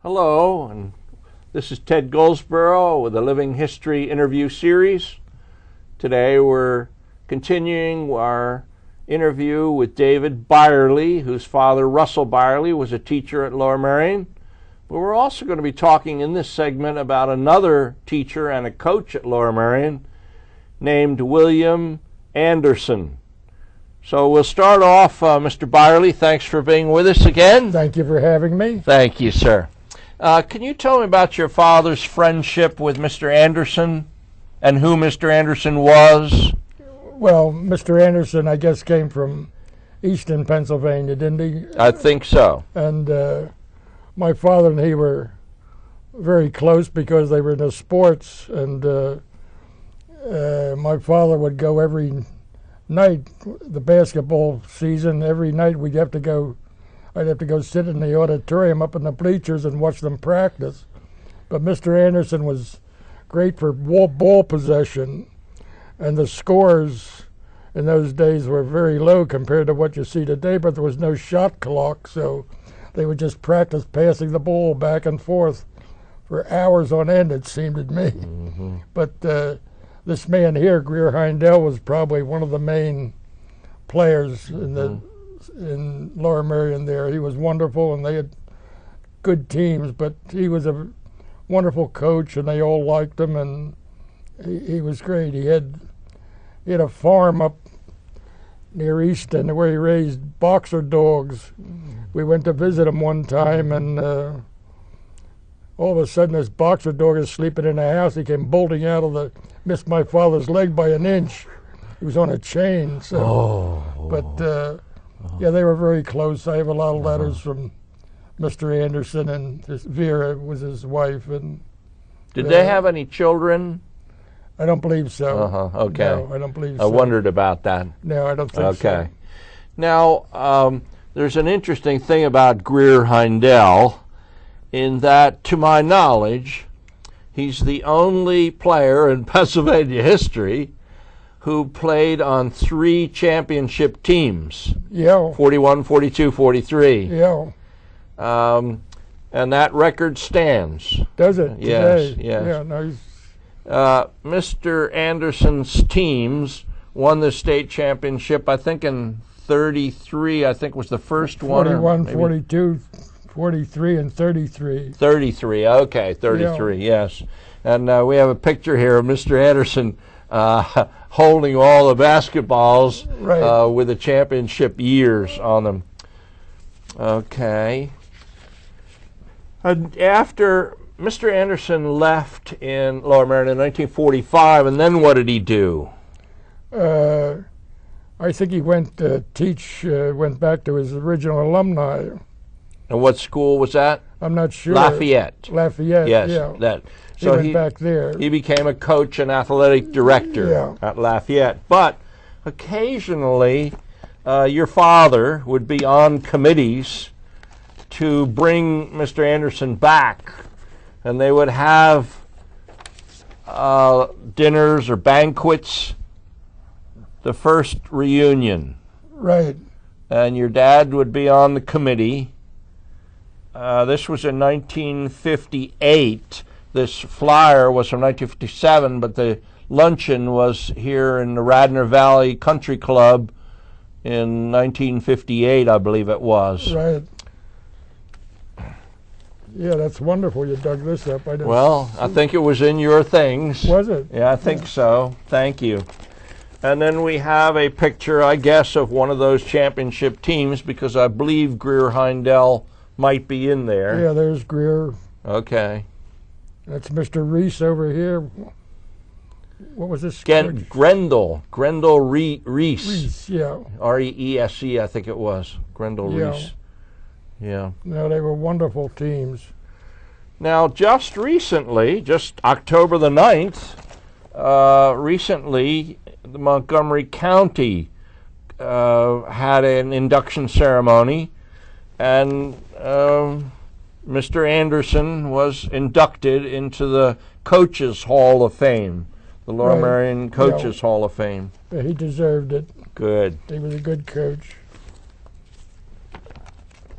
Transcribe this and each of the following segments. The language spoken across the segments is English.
Hello, and this is Ted Goldsboro with the Living History interview series. Today we're continuing our interview with David Byerly, whose father, Russell Byerly, was a teacher at Lower Merion. But we're also going to be talking in this segment about another teacher and a coach at Lower Merion named William Anderson. So we'll start off, Mr. Byerly, thanks for being with us again. Thank you for having me. Thank you, sir. Can you tell me about your father's friendship with Mr. Anderson and who Mr. Anderson was? Well, Mr. Anderson, I guess, came from Easton, Pennsylvania, didn't he? I think so. And my father and he were very close because they were into sports. And my father would go every night, the basketball season, every night I'd have to go sit in the auditorium up in the bleachers and watch them practice. But Mr. Anderson was great for ball possession, and the scores in those days were very low compared to what you see today, but there was no shot clock, so they would just practice passing the ball back and forth for hours on end, it seemed to me. Mm-hmm. But this man here, Greer Heindel, was probably one of the main players in Lower Merion there. He was wonderful, and they had good teams, but he was a wonderful coach, and they all liked him, and he was great. He had a farm up near Easton where he raised boxer dogs. We went to visit him one time, and all of a sudden this boxer dog is sleeping in the house. He came bolting out of missed my father's leg by an inch. He was on a chain. So, yeah, they were very close. I have a lot of letters from Mr. Anderson, and Vera was his wife. And did they have any children? I don't believe so. Okay. No, I don't believe so. I wondered about that. No, I don't think so. Okay. Now, there's an interesting thing about Greer Heindel in that, to my knowledge, he's the only player in Pennsylvania history who played on 3 championship teams. Yeah. 41, 42, 43. Yeah. And that record stands. Does it? Yes, today? yes. Yeah, no, Mr. Anderson's teams won the state championship, I think, in 33, I think was the first 41, 42, 43, and 33. 33, okay, 33, yeah. Yes. And we have a picture here of Mr. Anderson holding all the basketballs right. With the championship years on them. Okay. And after Mr. Anderson left in Lower Merion in 1945, and then what did he do? I think he went to teach, went back to his original alumni. And what school was that? I'm not sure. Lafayette. Lafayette, yes, yeah. That. So he went back there. He became a coach and athletic director at Lafayette. But occasionally, your father would be on committees to bring Mr. Anderson back, and they would have dinners or banquets, the first reunion. Right. And your dad would be on the committee. This was in 1958. This flyer was from 1957, but the luncheon was here in the Radnor Valley Country Club in 1958, I believe it was. Right. Yeah, that's wonderful. You dug this up. I think it was in your things. Was it? Yeah, I think so. Thank you. And then we have a picture, I guess, of one of those championship teams, because I believe Greer Heindel might be in there. Yeah, there's Greer. Okay. That's Mr. Reese over here. What was this? Grendel Reese. Reese, yeah. R-E-E-S-E, I think it was. Grendel Reese. Yeah. No, they were wonderful teams. Now, just recently, just October the 9th, recently, the Montgomery County had an induction ceremony, and Mr. Anderson was inducted into the Coaches Hall of Fame, the Lower Merion Coaches Hall of Fame. Yeah, he deserved it. Good. He was a good coach.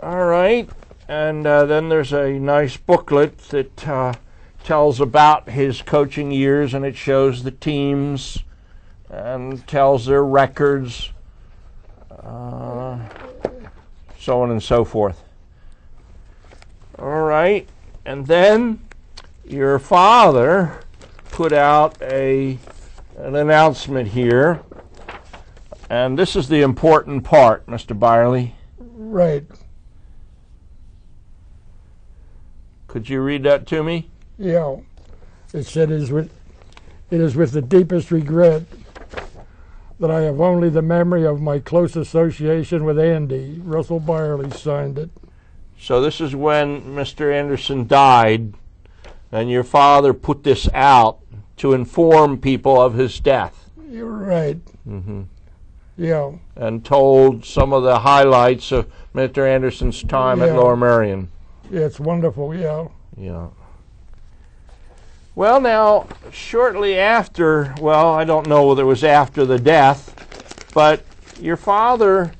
All right. And then there's a nice booklet that tells about his coaching years, and it shows the teams and tells their records, so on and so forth. All right, and then your father put out an announcement here, and this is the important part, Mr. Byerly. Right. Could you read that to me? Yeah. It said, it is with the deepest regret that I have only the memory of my close association with Andy. Russell Byerley signed it. So this is when Mr. Henderson died, and your father put this out to inform people of his death. You're right. Mm-hmm. Yeah. And told some of the highlights of Mr. Anderson's time at Lower Merion. Yeah, it's wonderful, yeah. Yeah. Well, now, shortly after, well, I don't know whether it was after the death, but your father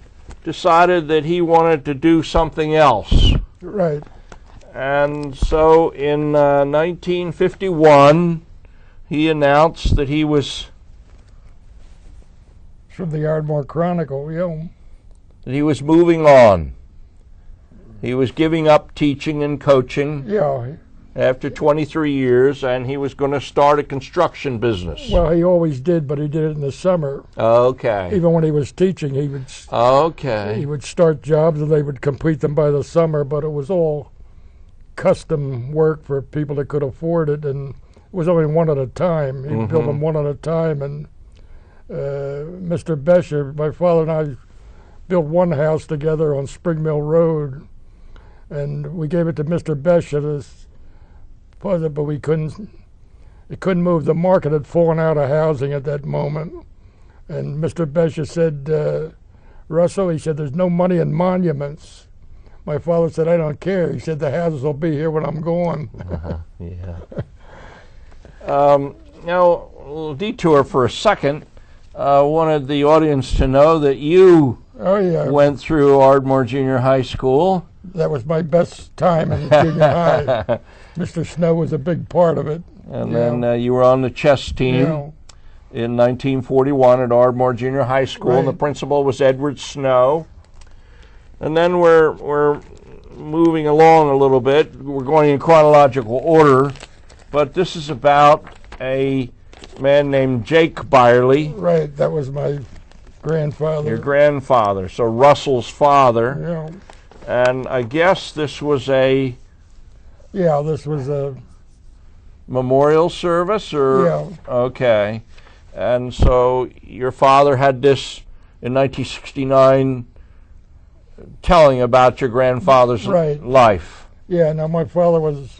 decided that he wanted to do something else. Right. And so in 1951, he announced that he was... From the Ardmore Chronicle, yeah. That he was moving on. He was giving up teaching and coaching. Yeah. After 23 years, and he was going to start a construction business. Well, he always did, but he did it in the summer. Okay. Even when he was teaching, he would. Okay. He would start jobs, and they would complete them by the summer. But it was all custom work for people that could afford it, and it was only one at a time. He'd build them one at a time. And Mr. Besher, my father and I, built one house together on Spring Mill Road, and we gave it to Mr. Besher. But we couldn't move. The market had fallen out of housing at that moment. And Mr. Besher said, Russell, he said, there's no money in monuments. My father said, I don't care. He said, the houses will be here when I'm gone. Yeah. Now, a little detour for a second. Wanted the audience to know that you went through Ardmore Junior High School. That was my best time in junior high. Mr. Snow was a big part of it. And then you were on the chess team in 1941 at Ardmore Junior High School, and the principal was Edward Snow. And then we're moving along a little bit. We're going in chronological order, but this is about a man named Jake Byerly. Right, that was my grandfather. Your grandfather, so Russell's father. Yeah. And I guess this was a... Yeah, this was a... memorial service, or... Yeah. Okay. And so your father had this in 1969 telling about your grandfather's life. Yeah, now my father was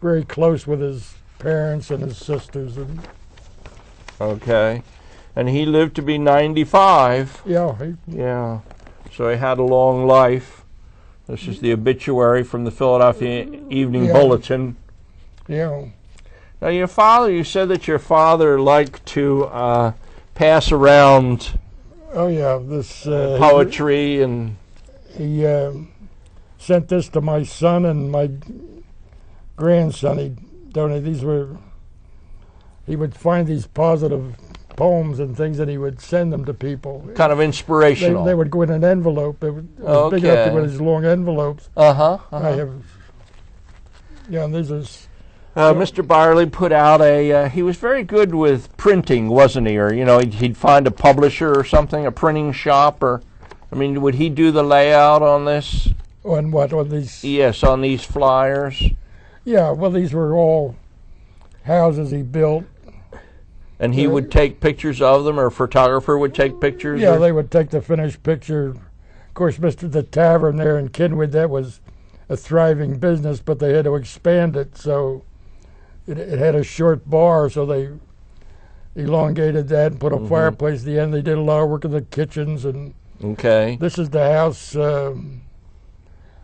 very close with his parents and his sisters. Okay. And he lived to be 95. Yeah. Yeah. So he had a long life. This is the obituary from the Philadelphia Evening Bulletin. Yeah. Now, your father, you said that your father liked to pass around this poetry, and he sent this to my son and my grandson. He donated he would find these positive poems and things, and he would send them to people. Kind of inspirational. They would go in an envelope. It was big enough to go in these long envelopes. I have. Yeah, and these are. Mr. Byerly put out he was very good with printing, wasn't he? Or, he'd find a publisher or something, a printing shop, or, would he do the layout on this? On what? On these? Yes, on these flyers. Yeah, well, these were all houses he built. And he would take pictures of them, or a photographer would take pictures? Yeah, they would take the finished picture. Of course, the tavern there in Kenwood, that was a thriving business, but they had to expand it, so it had a short bar, so they elongated that and put a fireplace at the end. They did a lot of work in the kitchens. And this is the house,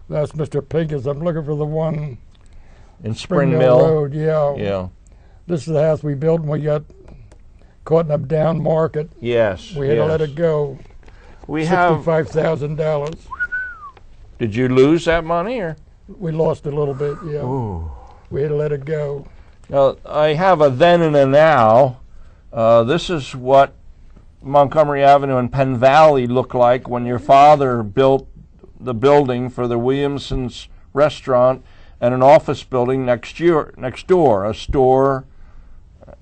that's Mr. Pincus. I'm looking for the one in Spring Mill Road. Yeah. This is the house we built, and we got caught in a down market. Yes. We had to let it go. We have $65,000. Did you lose that money, or? We lost a little bit, yeah. Ooh. We had to let it go. Now, I have a then and a now. This is what Montgomery Avenue and Penn Valley looked like when your father built the building for the Williamson's restaurant and an office building next door, a store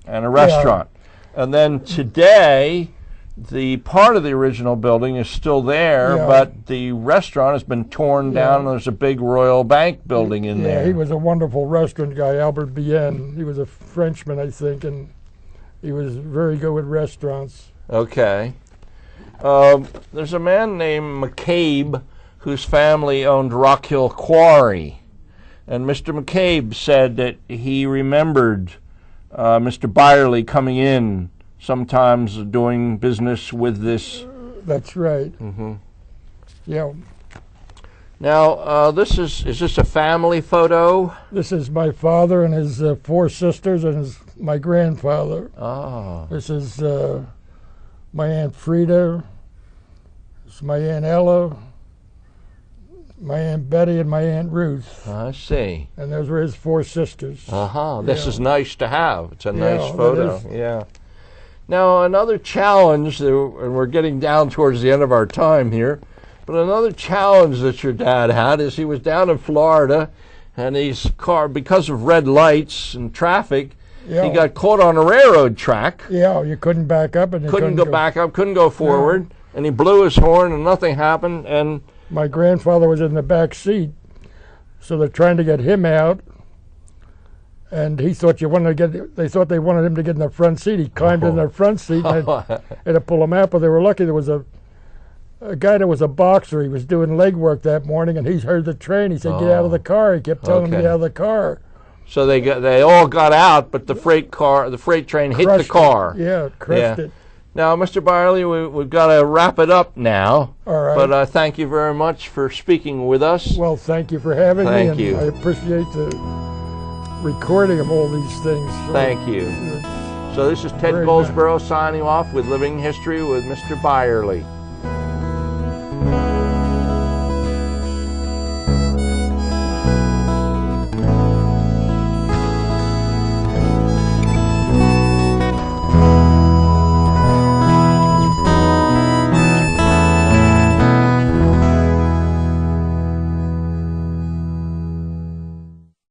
and a restaurant. Yeah. And then today, the part of the original building is still there, but the restaurant has been torn down, and there's a big Royal Bank building in there. Yeah, he was a wonderful restaurant guy, Albert Bien. He was a Frenchman, I think, and he was very good with restaurants. Okay. There's a man named McCabe whose family owned Rock Hill Quarry. And Mr. McCabe said that he remembered Mr. Byerly coming in sometimes doing business with this. That's right. Mm-hmm. Yeah. Now, is this a family photo? This is my father and his 4 sisters and my grandfather. Oh. This is my Aunt Frida. This is my Aunt Ella, my Aunt Betty, and my Aunt Ruth. I see. And those were his 4 sisters. Uh-huh. This is nice to have. It's a nice photo. Yeah. Now, another challenge, and we're getting down towards the end of our time here, but another challenge that your dad had is he was down in Florida, and his car, because of red lights and traffic, he got caught on a railroad track. Yeah, you couldn't back up. And you couldn't go back up, couldn't go forward, and he blew his horn and nothing happened. And my grandfather was in the back seat, so they're trying to get him out. And he thought they thought they wanted him to get in the front seat. He climbed in the front seat and had to pull him out, but they were lucky. There was a guy that was a boxer. He was doing leg work that morning, and he heard the train. He said, "Get out of the car." He kept telling him to get out of the car. So they all got out, but the freight train hit the car. Yeah, it crushed it. Now, Mr. Byerly, we've got to wrap it up now. All right. But thank you very much for speaking with us. Well, thank you for having me. Thank you. I appreciate the recording of all these things. Thank you. So this is Ted Goldsboro signing off with Living History with Mr. Byerly.